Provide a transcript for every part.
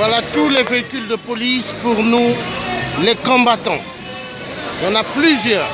Voilà tous les véhicules de police pour nous, les combattants. Il y en a plusieurs.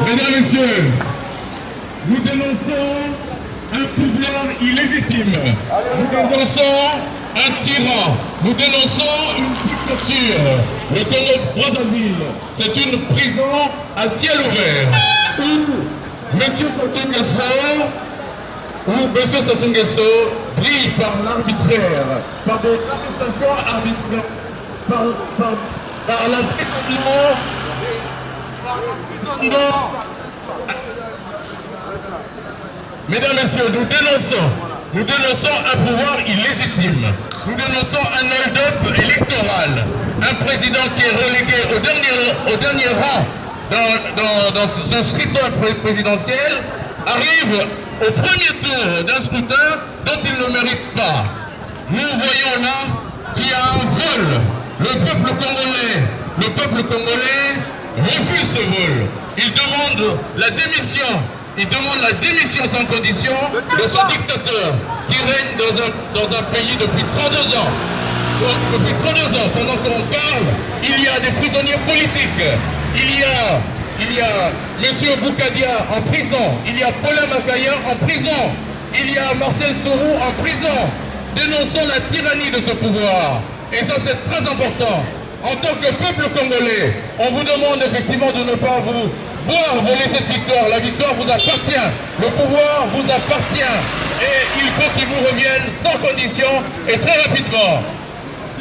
Mesdames et messieurs, nous dénonçons un pouvoir illégitime. Nous dénonçons un tyran. Nous dénonçons une dictature. Le Congo Brazzaville, c'est une prison à ciel ouvert où M. Fatou Ngasso où M. Sassou Nguesso brille par l'arbitraire, par des arrestations arbitraires, par l'emprisonnement. Mesdames, Messieurs, nous dénonçons un pouvoir illégitime. Nous dénonçons un hold-up électoral. Un président qui est relégué au dernier rang dans son scrutin présidentiel arrive au premier tour d'un scrutin dont il ne mérite pas. Nous voyons là qu'il y a un vol. Le peuple congolais refuse ce vol. Il demande la démission. Il demande la démission sans condition de ce dictateur qui règne dans un pays depuis 32 ans. Donc, depuis 32 ans, pendant qu'on parle, il y a des prisonniers politiques. Il y a M. Boukadia en prison. Il y a Paulin Makaya en prison. Il y a Marcel Tsuru en prison. Dénonçons la tyrannie de ce pouvoir. Et ça, c'est très important. En tant que peuple congolais, on vous demande effectivement de ne pas vous voir voler cette victoire. La victoire vous appartient. Le pouvoir vous appartient. Et il faut qu'il vous revienne sans condition et très rapidement.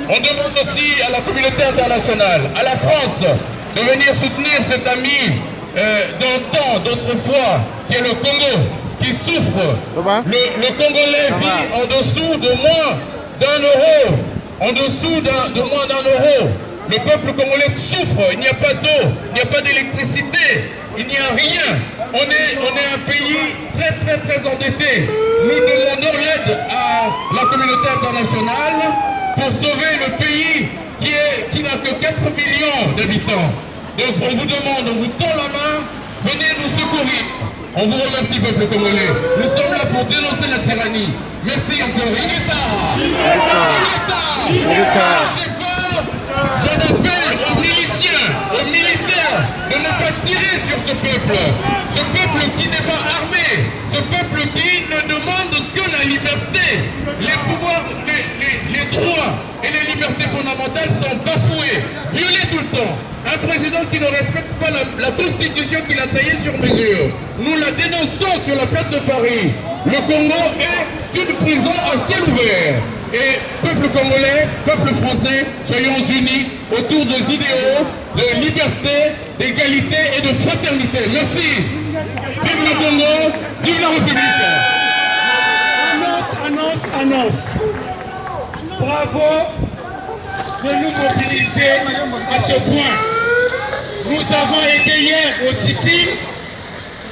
On demande aussi à la communauté internationale, à la France, de venir soutenir cet ami d'antan, d'autrefois, qui est le Congo, qui souffre. Le Congolais vit en dessous de moins d'1 euro. En dessous de moins d'1 euro. Le peuple congolais souffre. Il n'y a pas d'eau, il n'y a pas d'électricité, il n'y a rien. On est un pays très endetté. Nous demandons l'aide à la communauté internationale pour sauver le pays qui n'a que 4 millions d'habitants. Donc on vous demande, on vous tend la main, venez nous secourir. On vous remercie, peuple congolais. Nous sommes là pour dénoncer la tyrannie. Merci encore. Ingeta. J'en appelle aux miliciens, aux militaires de ne pas tirer sur ce peuple. Ce peuple qui n'est pas armé. Ce peuple qui ne demande que la liberté. Les pouvoirs, les droits et les libertés fondamentales sont bafoués, violés tout le temps. Un président qui ne respecte pas la Constitution qu'il a taillée sur mesure. Nous la dénonçons sur la place de Paris. Le Congo est une prison à ciel ouvert. Et peuple congolais, peuple français, soyons unis autour des idéaux de liberté, d'égalité et de fraternité. Merci. Vive le Congo, vive la République. Annonce. Bravo de nous mobiliser à ce point. Nous avons été hier au sit-in,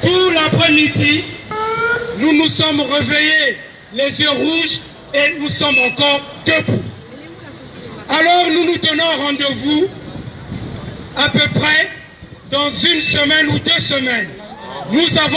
tout l'après-midi. Nous nous sommes réveillés, les yeux rouges, et nous sommes encore debout. Alors nous nous donnons rendez-vous à peu près dans 1 semaine ou 2 semaines. Nous avons